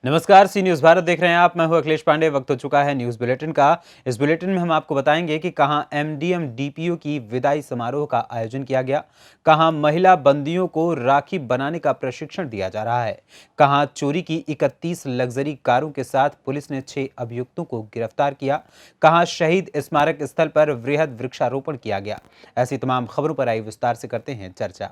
नमस्कार, सी न्यूज़ भारत देख रहे हैं आप। मैं हूं अखिलेश पांडे। वक्त हो चुका है न्यूज़ बुलेटिन का। इस बुलेटिन में हम आपको बताएंगे कि कहां एमडीएम डीपीओ की विदाई समारोह का आयोजन किया गया, कहां महिला बंदियों को राखी बनाने का प्रशिक्षण दिया जा रहा है, कहां चोरी की 31 लग्जरी कारों के साथ पुलिस ने 6 अभियुक्तों को गिरफ्तार किया, कहां शहीद स्मारक स्थल पर वृहद वृक्षारोपण किया गया। ऐसी तमाम खबरों पर आई विस्तार से करते हैं चर्चा।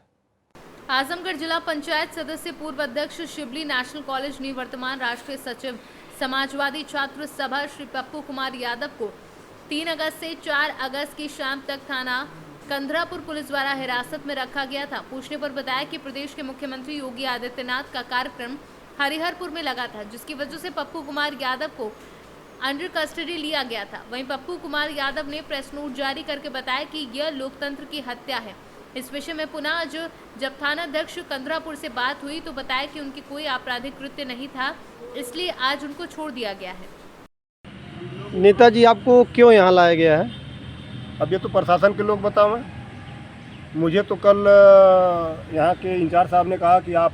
आजमगढ़ जिला पंचायत सदस्य पूर्व अध्यक्ष शिवली नेशनल कॉलेज निवर्तमान राष्ट्रीय सचिव समाजवादी छात्र सभा श्री पप्पू कुमार यादव को 3 अगस्त से 4 अगस्त की शाम तक थाना कंधरापुर पुलिस द्वारा हिरासत में रखा गया था। पूछने पर बताया कि प्रदेश के मुख्यमंत्री योगी आदित्यनाथ का कार्यक्रम हरिहरपुर में लगा था, जिसकी वजह से पप्पू कुमार यादव को अंडर कस्टडी लिया गया था। वहीं पप्पू कुमार यादव ने प्रेस नोट जारी करके बताया कि यह लोकतंत्र की हत्या है। इस विषय में पुनः आज जब थानाध्यक्ष कंधरापुर से बात हुई तो बताया कि उनकी कोई आपराधिक कृत्य नहीं था, इसलिए आज उनको छोड़ दिया गया है। नेताजी, आपको क्यों यहाँ लाया गया है? अब ये तो प्रशासन के लोग बताओ। मुझे तो कल यहाँ के इंचार्ज साहब ने कहा कि आप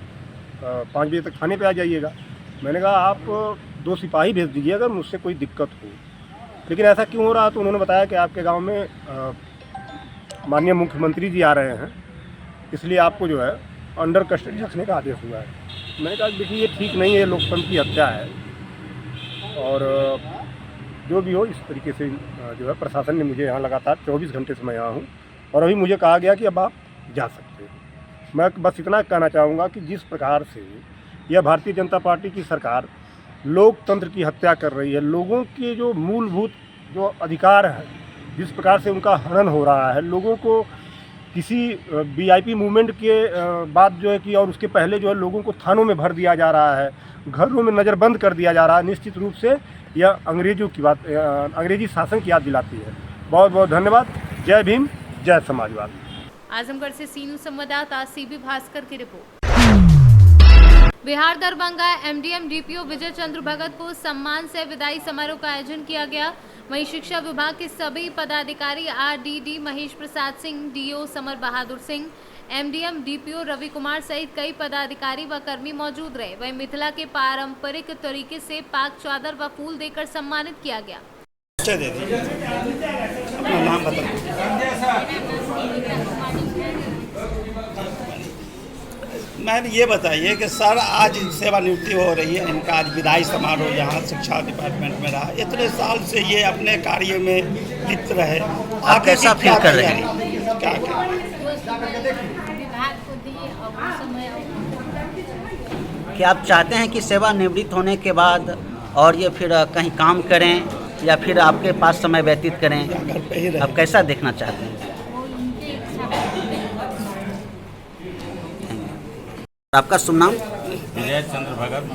5 बजे तक थाने पे आ जाइएगा। मैंने कहा आप 2 सिपाही भेज दीजिए अगर मुझसे कोई दिक्कत हो। लेकिन ऐसा क्यों हो रहा, तो उन्होंने बताया कि आपके गांव में माननीय मुख्यमंत्री जी आ रहे हैं, इसलिए आपको जो है अंडर कस्टडी रखने का आदेश हुआ है। मैंने कहा देखिए ये ठीक नहीं है, लोकतंत्र की हत्या है। और जो भी हो इस तरीके से जो है प्रशासन ने मुझे यहाँ लगातार 24 घंटे से मैं यहाँ हूँ और अभी मुझे कहा गया कि अब आप जा सकते हैं। मैं बस इतना कहना चाहूँगा कि जिस प्रकार से यह भारतीय जनता पार्टी की सरकार लोकतंत्र की हत्या कर रही है, लोगों के जो मूलभूत जो अधिकार है जिस प्रकार से उनका हनन हो रहा है, लोगों को किसी वीआईपी मूवमेंट के बाद जो है कि और उसके पहले जो है लोगों को थानों में भर दिया जा रहा है, घरों में नज़रबंद कर दिया जा रहा है। निश्चित रूप से यह अंग्रेजी शासन की याद दिलाती है। बहुत बहुत धन्यवाद। जय भीम, जय समाजवाद। आजमगढ़ से सीनू संवाददाता सीबी भास्कर की report. Bihar Darbhanga MDM DPO Vijay Chandra Bhagat को सम्मान से विदाई समारोह का आयोजन किया गया। वहीं शिक्षा विभाग के सभी पदाधिकारी RDD Mahesh Prasad Singh, DO Samar Bahadur Singh, MDM DPO Ravi Kumar सहित कई पदाधिकारी व कर्मी मौजूद रहे। वहीं मिथिला के पारंपरिक तरीके से पाक चादर व फूल देकर सम्मानित किया गया। अपना नाम मैंने ये बताइए कि सर आज सेवानिवृत्ति हो रही है, इनका आज विदाई समारोह यहाँ शिक्षा डिपार्टमेंट में रहा। इतने साल से ये अपने कार्य में लिप्त रहे। आप कैसा फील कर रहे हैं? क्या क्या आप चाहते हैं कि सेवानिवृत्त होने के बाद और ये फिर कहीं काम करें या फिर आपके पास समय व्यतीत करें? घर पे ही रहे। आप कैसा देखना चाहते हैं? आपका शुभ नाम? विजय चंद्र भगत,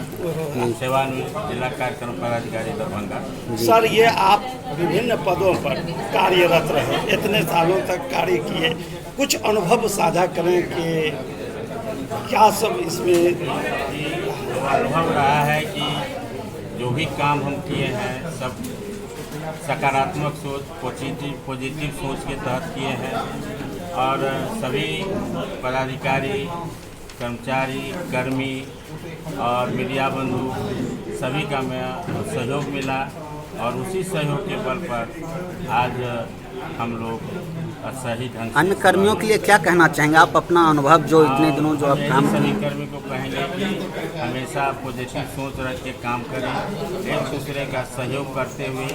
सेवानिवृत्त जिला कार्यक्रम पदाधिकारी दरभंगा। सर ये आप विभिन्न पदों पर कार्यरत रहे, इतने सालों तक कार्य किए, कुछ अनुभव साझा करें कि क्या सब इसमें अनुभव रहा है कि जो भी काम हम किए हैं सब सकारात्मक सोच, पॉजिटिव सोच के तहत किए हैं और सभी पदाधिकारी, कर्मचारी, कर्मी और मीडिया बंधु सभी का सहयोग मिला और उसी सहयोग के बल पर आज हम लोग सही ढंग से। अन्य कर्मियों के लिए क्या कहना चाहेंगे आप? अपना अनुभव जो इतने दिनों जो आप काम सभी कर्मी को कहेंगे कि हमेशा पॉजिटिव सोच रख के काम करें, एक दूसरे का सहयोग करते हुए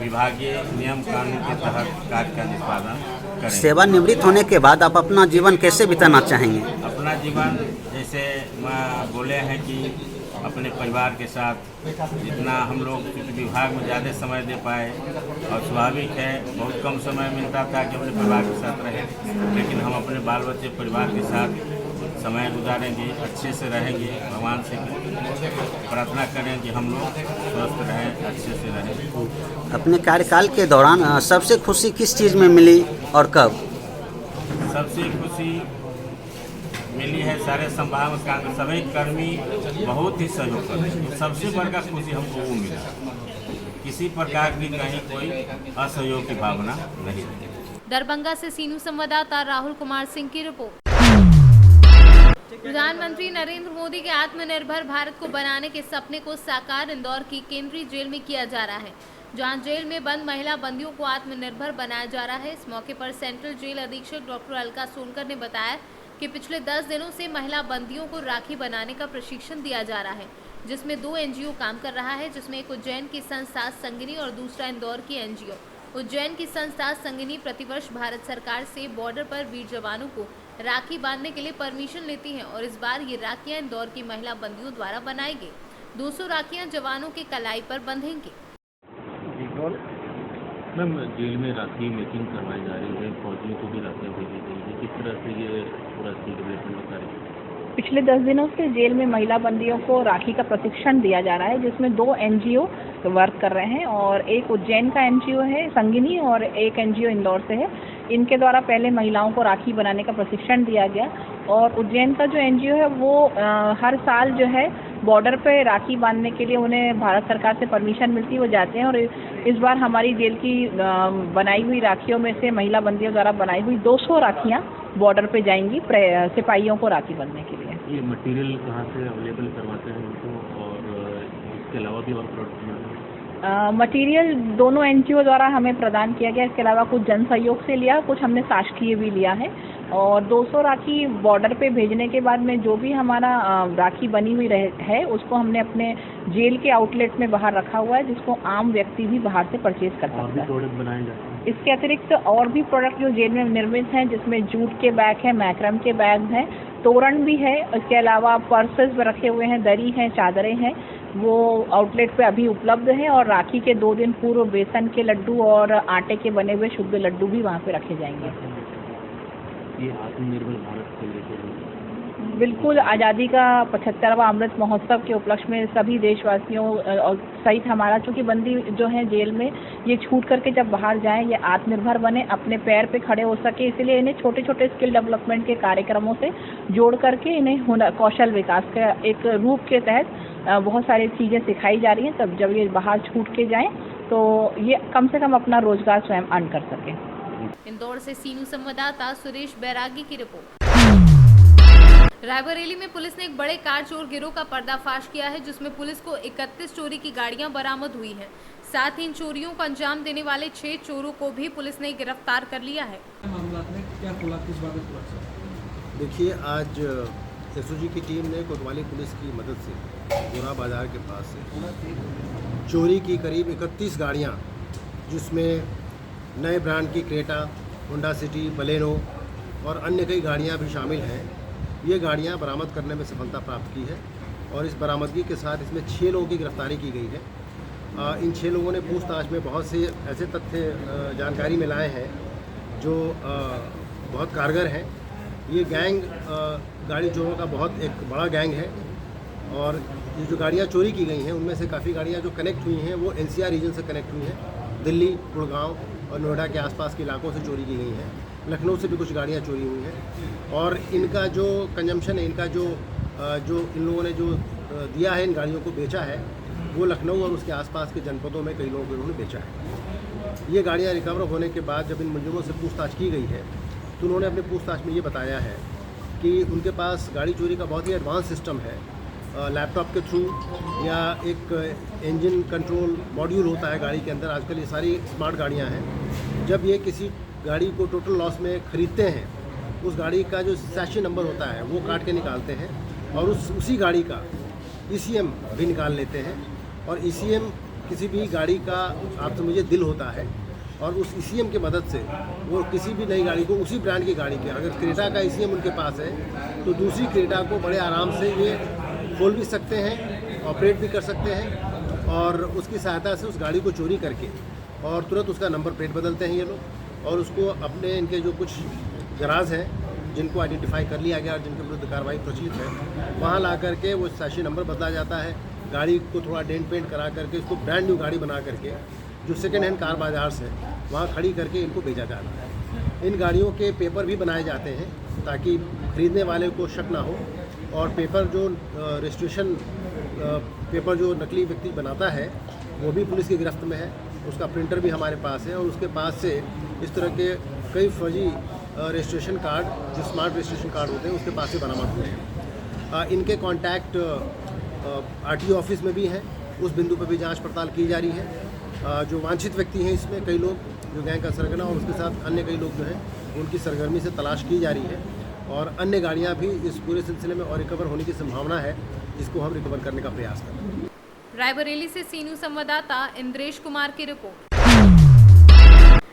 विभागीय नियम कानून के तहत कार्य का निष्पादन करें। सेवानिवृत्त होने के बाद आप अपना जीवन कैसे बिताना चाहेंगे? अपना जीवन जैसे बोले हैं कि अपने परिवार के साथ जितना हम लोग विभाग में ज़्यादा समय दे पाए और स्वाभाविक है बहुत कम समय मिलता था कि अपने परिवार के साथ रहें, लेकिन हम अपने बाल बच्चे परिवार के साथ समय गुजारेंगे, अच्छे से रहेंगे। भगवान से प्रार्थना करें कि हम लोग स्वस्थ रहें, अच्छे से रहें। अपने कार्यकाल के दौरान सबसे खुशी किस चीज़ में मिली और कब? सबसे खुशी मिली है सारे संभाग में सभी कर्मी बहुत ही सहयोग कर रहे हैं। सबसे बड़ा खुशी हमको वो मिला, किसी प्रकार की कहीं कोई असहयोग की भावना नहीं। दरभंगा से सीनू संवाददाता राहुल कुमार सिंह की रिपोर्ट। प्रधानमंत्री नरेंद्र मोदी के आत्मनिर्भर भारत को बनाने के सपने को साकार इंदौर की केंद्रीय जेल में किया जा रहा है, जहां जेल में बंद महिला बंदियों को आत्मनिर्भर बनाया जा रहा है। इस मौके पर सेंट्रल जेल अधीक्षक डॉक्टर अलका सोनकर ने बताया कि पिछले 10 दिनों से महिला बंदियों को राखी बनाने का प्रशिक्षण दिया जा रहा है, जिसमें 2 एनजीओ काम कर रहा है, जिसमें एक उज्जैन की संस्था संगिनी और दूसरा इंदौर की एनजीओ। उज्जैन की संस्था संगिनी प्रतिवर्ष भारत सरकार से बॉर्डर पर वीर जवानों को राखी बांधने के लिए परमिशन लेती है और इस बार ये राखियां इंदौर की महिला बंदियों द्वारा बनाई गई 200 राखियां जवानों के कलाई पर बंधेंगी। मैम, जेल में राखी मेकिंग करवाई जा रही है, फौजियों को भी राखियाँ भेजी गई है, किस तरह से ये पूरा डेवलपमेंट कार्य? पिछले 10 दिनों से जेल में महिला बंदियों को राखी का प्रशिक्षण दिया जा रहा है, जिसमें 2 एनजीओ वर्क कर रहे हैं और एक उज्जैन का एनजीओ है संगिनी और एक एनजीओ इंदौर से है। इनके द्वारा पहले महिलाओं को राखी बनाने का प्रशिक्षण दिया गया और उज्जैन का जो एनजीओ है वो हर साल जो है बॉर्डर पे राखी बांधने के लिए उन्हें भारत सरकार से परमिशन मिलती है, वो जाते हैं और इस बार हमारी जेल की बनाई हुई राखियों में से महिला बंदियों द्वारा बनाई हुई 200 राखियाँ बॉर्डर पे जाएंगी सिपाहियों को राखी बांधने के लिए। ये मटेरियल कहाँ से अवेलेबल करवाते हैं उनको और इसके अलावा भी और प्रोडक्ट? मटेरियल दोनों एनजीओ द्वारा हमें प्रदान किया गया, इसके अलावा कुछ जन सहयोग से लिया, कुछ हमने शासकीय भी लिया है और 200 राखी बॉर्डर पे भेजने के बाद में जो भी हमारा राखी बनी हुई है उसको हमने अपने जेल के आउटलेट में बाहर रखा हुआ है, जिसको आम व्यक्ति भी बाहर से परचेज कर सकता है। और भी प्रोडक्ट बनाए जाते हैं? इसके अतिरिक्त और भी प्रोडक्ट जो जेल में निर्मित हैं, जिसमें जूट के बैग हैं, मैक्रम के बैग हैं, तोरण भी है, इसके अलावा पर्सेस रखे हुए हैं, दरी हैं, चादरें हैं, वो आउटलेट पे अभी उपलब्ध है और राखी के 2 दिन पूर्व बेसन के लड्डू और आटे के बने हुए शुद्ध लड्डू भी वहाँ पे रखे जाएंगे। ये आत्मनिर्भर भारत को लेकर बिल्कुल आज़ादी का 75वां अमृत महोत्सव के उपलक्ष्य में सभी देशवासियों सहित हमारा, चूँकि बंदी जो है जेल में ये छूट करके जब बाहर जाएं, ये आत्मनिर्भर बने, अपने पैर पे खड़े हो सके, इसलिए इन्हें छोटे छोटे स्किल डेवलपमेंट के कार्यक्रमों से जोड़ करके इन्हें हुनर कौशल विकास का एक रूप के तहत बहुत सारी चीज़ें सिखाई जा रही हैं। तब जब ये बाहर छूट के जाएं तो ये कम से कम अपना रोजगार स्वयं अर्न कर सकें। इंदौर से सीनू संवाददाता सुरेश बैरागी की रिपोर्ट। रायबरेली में पुलिस ने एक बड़े कार चोर गिरोह का पर्दाफाश किया है, जिसमें पुलिस को 31 चोरी की गाड़ियां बरामद हुई हैं। साथ ही इन चोरियों को अंजाम देने वाले 6 चोरों को भी पुलिस ने गिरफ्तार कर लिया है। देखिए, आज एसओजी की टीम ने कोतवाली पुलिस की मदद से गोरा बाजार के पास से चोरी की करीब 31 गाड़ियाँ, जिसमें नए ब्रांड की क्रेटा, होंडा सिटी, बलेनो और अन्य कई गाड़ियाँ भी शामिल हैं। ये गाड़ियाँ बरामद करने में सफलता प्राप्त की है और इस बरामदगी के साथ इसमें 6 लोगों की गिरफ्तारी की गई है। इन 6 लोगों ने पूछताछ में बहुत से ऐसे तथ्य जानकारी में लाए हैं जो बहुत कारगर हैं। ये गैंग गाड़ी चोरों का बहुत एक बड़ा गैंग है और ये जो गाड़ियाँ चोरी की गई हैं उनमें से काफ़ी गाड़ियाँ जो कनेक्ट हुई हैं वो एनसीआर रीजन से कनेक्ट हुई हैं। दिल्ली, गुड़गांव और नोएडा के आसपास के इलाकों से चोरी की गई हैं। लखनऊ से भी कुछ गाड़ियाँ चोरी हुई हैं और इनका जो कंजम्पशन है, इनका जो इन लोगों ने जो दिया है, इन गाड़ियों को बेचा है, वो लखनऊ और उसके आसपास के जनपदों में कई लोगों को इन्होंने बेचा है। ये गाड़ियाँ रिकवर होने के बाद जब इन मुलजिमों से पूछताछ की गई है तो उन्होंने अपनी पूछताछ में ये बताया है कि उनके पास गाड़ी चोरी का बहुत ही एडवांस सिस्टम है। लैपटॉप के थ्रू या एक इंजन कंट्रोल मॉड्यूल होता है गाड़ी के अंदर। आजकल ये सारी स्मार्ट गाड़ियाँ हैं। जब ये किसी गाड़ी को टोटल लॉस में ख़रीदते हैं, उस गाड़ी का जो सैशी नंबर होता है वो काट के निकालते हैं और उसी गाड़ी का ECM भी निकाल लेते हैं और ECM किसी भी गाड़ी का आप समझिए दिल होता है और उस ECM की मदद से वो किसी भी नई गाड़ी को, उसी ब्रांड की गाड़ी के, अगर क्रेटा का ECM उनके पास है तो दूसरी क्रेटा को बड़े आराम से ये खोल भी सकते हैं, ऑपरेट भी कर सकते हैं और उसकी सहायता से उस गाड़ी को चोरी करके और तुरंत उसका नंबर प्लेट बदलते हैं ये लोग और उसको अपने इनके जो कुछ गराज हैं जिनको आइडेंटिफाई कर लिया गया और जिनके विरुद्ध कार्रवाई प्रचलित है, वहाँ ला करके वो सैशी नंबर बदला जाता है। गाड़ी को थोड़ा डेंट पेंट करा करके उसको ब्रांड न्यू गाड़ी बना करके जो सेकेंड हैंड कार बाजार से वहाँ खड़ी करके इनको बेचा जाता है। इन गाड़ियों के पेपर भी बनाए जाते हैं ताकि खरीदने वाले को शक ना हो और पेपर जो रजिस्ट्रेशन पेपर जो नकली व्यक्ति बनाता है वो भी पुलिस की गिरफ्त में है। उसका प्रिंटर भी हमारे पास है और उसके पास से इस तरह के कई फर्जी रजिस्ट्रेशन कार्ड, जो स्मार्ट रजिस्ट्रेशन कार्ड होते हैं, उसके पास से बरामद हुए हैं। इनके कॉन्टैक्ट आरटीओ ऑफिस में भी हैं, उस बिंदु पर भी जांच पड़ताल की जा रही है। जो वांछित व्यक्ति हैं इसमें कई लोग जो गैंग का सरगना और उसके साथ अन्य कई लोग जो हैं उनकी सरगर्मी से तलाश की जा रही है और अन्य गाड़ियां भी इस पूरे सिलसिले में और रिकवर होने की संभावना है, जिसको हम रिकवर करने का प्रयास कर रहे हैं। रायबरेली से सीनू संवाददाता इंद्रेश कुमार की रिपोर्ट।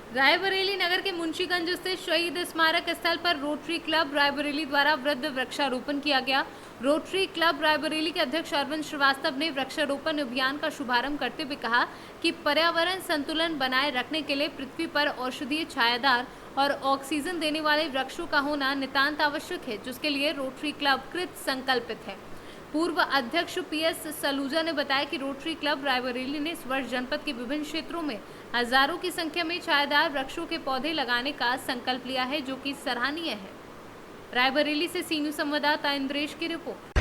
रायबरेली नगर के मुंशीगंज स्थित शहीद स्मारक स्थल पर रोटरी क्लब रायबरेली द्वारा वृद्ध वृक्षारोपण किया गया। रोटरी क्लब रायबरेली के अध्यक्ष अरविंद श्रीवास्तव ने वृक्षारोपण अभियान का शुभारंभ करते हुए कहा कि पर्यावरण संतुलन बनाए रखने के लिए पृथ्वी पर औषधीय छायादार और ऑक्सीजन देने वाले वृक्षों का होना नितांत आवश्यक है, जिसके लिए रोटरी क्लब कृत संकल्पित है। पूर्व अध्यक्ष पीएस सलूजा ने बताया कि रोटरी क्लब रायबरेली ने इस वर्ष जनपद के विभिन्न क्षेत्रों में हजारों की संख्या में छायादार वृक्षों के पौधे लगाने का संकल्प लिया है, जो कि सराहनीय है। रायबरेली से सीनू संवाददाता इंद्रेश की रिपोर्ट।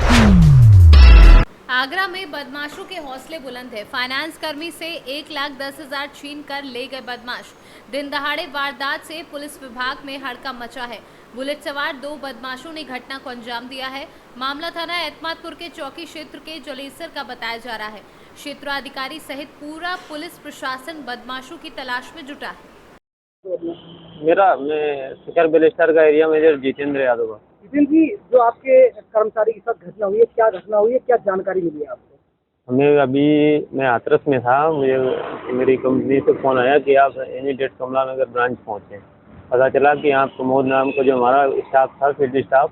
आगरा में बदमाशों के हौसले बुलंद है। फाइनेंस कर्मी से 1,10,000 छीन कर ले गए बदमाश। दिन दहाड़े वारदात से पुलिस विभाग में हड़कंप मचा है। बुलेट सवार 2 बदमाशों ने घटना को अंजाम दिया है। मामला थाना एतमादपुर के चौकी क्षेत्र के जलेसर का बताया जा रहा है। क्षेत्राधिकारी सहित पूरा पुलिस प्रशासन बदमाशों की तलाश में जुटा है। मैं शिखर बेलेस्टर का एरिया मेजर जितेंद्र यादव। जितेंद्र जी, जो आपके कर्मचारी के साथ घटना हुई है, क्या घटना हुई है, क्या जानकारी मिली है आपको? हमें अभी मैं हाथरस में था, मुझे मेरी कंपनी से फ़ोन आया कि आप एनी डेट कमला नगर ब्रांच पहुँचे। पता चला कि यहाँ प्रमोद नाम का जो हमारा स्टाफ था, फील्ड स्टाफ,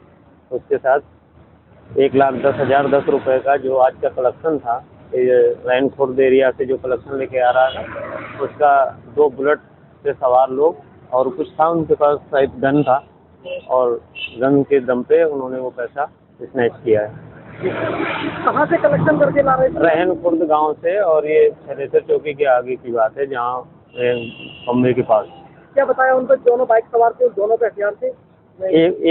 उसके साथ 1,10,010 रुपये का जो आज का कलेक्शन था, लाइन खुर्द एरिया से जो कलेक्शन लेके आ रहा था, उसका 2 बुलेट से सवार लोग और कुछ था उनके पास शायद गन था और गन के दम पे उन्होंने वो पैसा स्नैच किया है। कहाँ से कलेक्शन करके ला रहे थे? रहन खुर्द गांव से, और ये छलेसर चौकी के आगे की बात है, जहाँ कमरे के पास। क्या बताया उनको? दोनों बाइक सवार थे, दोनों पे हथियार थे?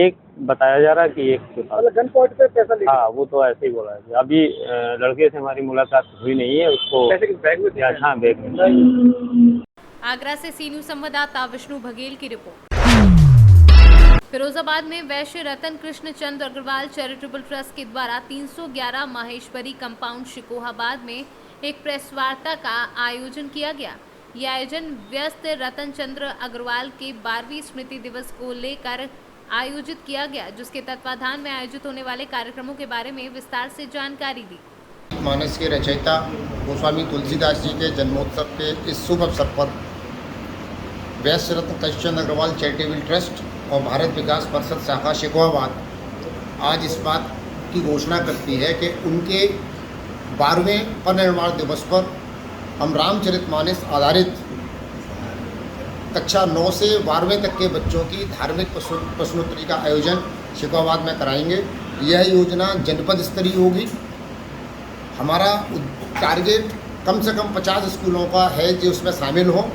एक बताया जा रहा है कि एक के पास गन पॉइंट पे पैसा ले। हाँ, वो तो ऐसे ही बोला है। अभी लड़के से हमारी मुलाकात हुई नहीं है, उसको बैग में। हाँ, बैग में। आगरा से सीनू संवाददाता विष्णु बघेल की रिपोर्ट। फिरोजाबाद में वैश्य रतन कृष्ण चंद्र अग्रवाल चैरिटेबल ट्रस्ट के द्वारा 311 माहेश्वरी कंपाउंड शिकोहाबाद में एक प्रेस वार्ता का आयोजन किया गया। यह आयोजन व्यस्त रतन चंद्र अग्रवाल के 12वीं स्मृति दिवस को लेकर आयोजित किया गया, जिसके तत्वाधान में आयोजित होने वाले कार्यक्रमों के बारे में विस्तार से जानकारी दी। मानस के रचयिता गोस्वामी तुलसीदास जी के जन्मोत्सव के इस शुभ अवसर पर वैश्य रत्न कृष्णचंद्र अग्रवाल चैरिटेबल ट्रस्ट और भारत विकास परिषद शाखा शिकोहाबाद आज इस बात की घोषणा करती है कि उनके 12वें परिनिर्वाण दिवस पर हम रामचरितमानस आधारित कक्षा 9 से 12वें तक के बच्चों की धार्मिक प्रश्नोत्तरी का आयोजन शिकोहाबाद में कराएंगे। यह योजना जनपद स्तरीय होगी। हमारा टारगेट कम से कम 50 स्कूलों का है जो उसमें शामिल हो,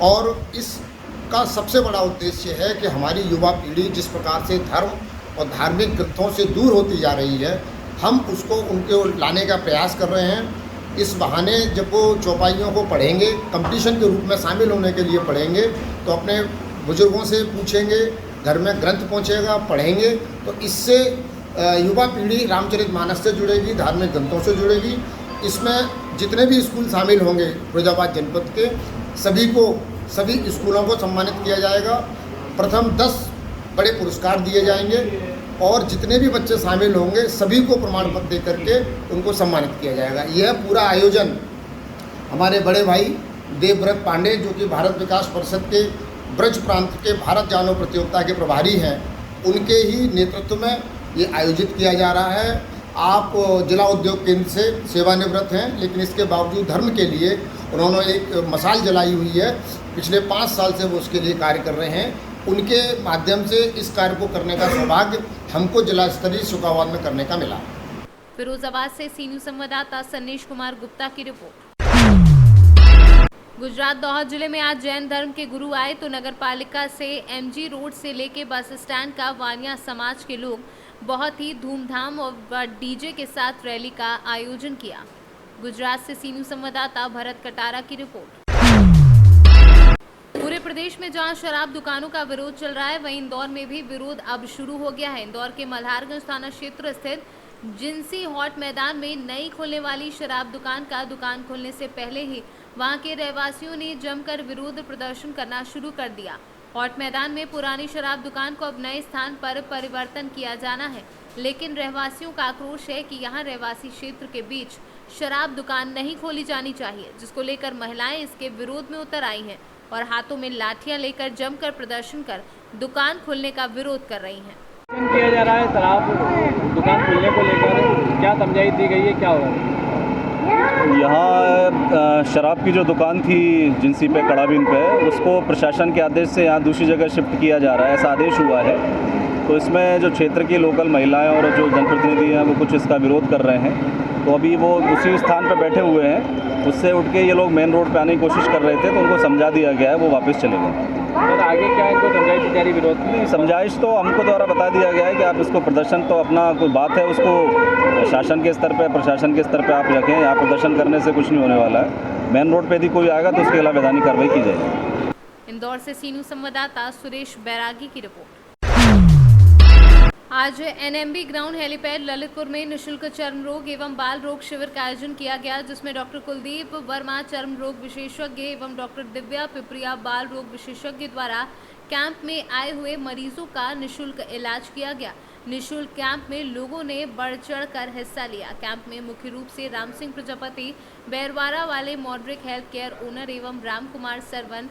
और इसका सबसे बड़ा उद्देश्य है कि हमारी युवा पीढ़ी जिस प्रकार से धर्म और धार्मिक ग्रंथों से दूर होती जा रही है, हम उसको उनके लाने का प्रयास कर रहे हैं। इस बहाने जब वो चौपाइयों को पढ़ेंगे, कंपटीशन के रूप में शामिल होने के लिए पढ़ेंगे, तो अपने बुजुर्गों से पूछेंगे, घर में ग्रंथ पहुँचेगा, पढ़ेंगे, तो इससे युवा पीढ़ी रामचरितमानस से जुड़ेगी, धार्मिक ग्रंथों से जुड़ेगी। इसमें जितने भी स्कूल शामिल होंगे फिरोजाबाद जनपद के, सभी स्कूलों को सम्मानित किया जाएगा। प्रथम 10 बड़े पुरस्कार दिए जाएंगे और जितने भी बच्चे शामिल होंगे सभी को प्रमाण पत्र दे करके उनको सम्मानित किया जाएगा। यह पूरा आयोजन हमारे बड़े भाई देवव्रत पांडे, जो कि भारत विकास परिषद के ब्रज प्रांत के भारत जानो प्रतियोगिता के प्रभारी हैं, उनके ही नेतृत्व में ये आयोजित किया जा रहा है। आप जिला उद्योग केंद्र से सेवानिवृत्त हैं, लेकिन इसके बावजूद धर्म के लिए उन्होंने एक मशाल जलाई हुई है। पिछले 5 साल से वो उसके लिए कार्य कर रहे हैं। उनके माध्यम से इस कार्य को करने का सौभाग्य हमको जिला स्तरीय शिकोहाबाद में करने का मिला। फिरोजाबाद से सीनू संवाददाता सन्नेश कुमार गुप्ता की रिपोर्ट। गुजरात दोहा जिले में आज जैन धर्म के गुरु आए तो नगरपालिका से एमजी रोड से लेके बस स्टैंड का वानिया समाज के लोग बहुत ही धूमधाम और डीजे के साथ रैली का आयोजन किया। गुजरात से सीनू संवाददाता भरत कटारा की रिपोर्ट। पूरे प्रदेश में जहां शराब दुकानों का विरोध चल रहा है, वहीं इंदौर में भी विरोध अब शुरू हो गया है। इंदौर के मल्हारगंज थाना क्षेत्र स्थित जिंसी हॉट मैदान में नई खुलने वाली शराब दुकान का दुकान खुलने से पहले ही वहां के रहवासियों ने जमकर विरोध प्रदर्शन करना शुरू कर दिया। हॉट मैदान में पुरानी शराब दुकान को अब नए स्थान पर परिवर्तन किया जाना है, लेकिन रहवासियों का आक्रोश है कि यहां रहवासी क्षेत्र के बीच शराब दुकान नहीं खोली जानी चाहिए, जिसको लेकर महिलाएं इसके विरोध में उतर आई हैं और हाथों में लाठियां लेकर जमकर प्रदर्शन कर दुकान खोलने का विरोध कर रही हैं। किया जा रहा है शराब दुकान खोलने को लेकर, क्या समझाई दी गई है, क्या हो रहा है? यहाँ शराब की जो दुकान थी जिंसी पे कड़ाबीन पे, उसको प्रशासन के आदेश से यहाँ दूसरी जगह शिफ्ट किया जा रहा है, ऐसा आदेश हुआ है। तो इसमें जो क्षेत्र की लोकल महिलाएं और जो जनप्रतिनिधि हैं वो कुछ इसका विरोध कर रहे हैं। तो अभी वो उसी स्थान पर बैठे हुए हैं, उससे उठ के ये लोग मेन रोड पे आने की कोशिश कर रहे थे, तो उनको समझा दिया गया है, वो वापस चले गए। और आगे क्या इनको समझाइश दी जा रही विरोध की? समझाइश तो हमको द्वारा बता दिया गया है कि आप इसको प्रदर्शन तो अपना कोई बात है उसको शासन के स्तर पे प्रशासन के स्तर पे आप रखें, यहाँ प्रदर्शन करने से कुछ नहीं होने वाला है। मेन रोड पे यदि कोई आएगा तो उसके खिलाफ वैधानिक कार्रवाई की जाएगी। इंदौर से सीनू संवाददाता सुरेश बैरागी की रिपोर्ट। आज एनएमबी ग्राउंड हेलीपैड ललितपुर में निशुल्क चर्म रोग एवं बाल रोग शिविर का आयोजन किया गया, जिसमें डॉक्टर कुलदीप वर्मा चर्म रोग विशेषज्ञ एवं डॉक्टर दिव्या पिपरिया बाल रोग विशेषज्ञ द्वारा कैंप में आए हुए मरीजों का निशुल्क इलाज किया गया। निशुल्क कैंप में लोगों ने बढ़ चढ़ कर हिस्सा लिया। कैंप में मुख्य रूप से राम सिंह प्रजापति, बैरवाड़ा वाले मॉड्रिक हेल्थ केयर ओनर एवं राम कुमार सरवन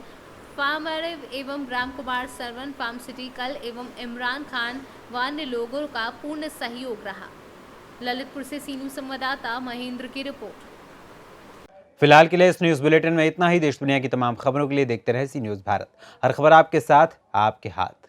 फार्मर एवं राम कुमार सरवन फार्मास्यूटिकल एवं इमरान खान व अन्य लोगों का पूर्ण सहयोग रहा। ललितपुर से सीनू संवाददाता महेंद्र की रिपोर्ट। फिलहाल के लिए इस न्यूज़ बुलेटिन में इतना ही। देश दुनिया की तमाम खबरों के लिए देखते रहे सी न्यूज़ भारत। हर खबर आपके साथ, आपके हाथ।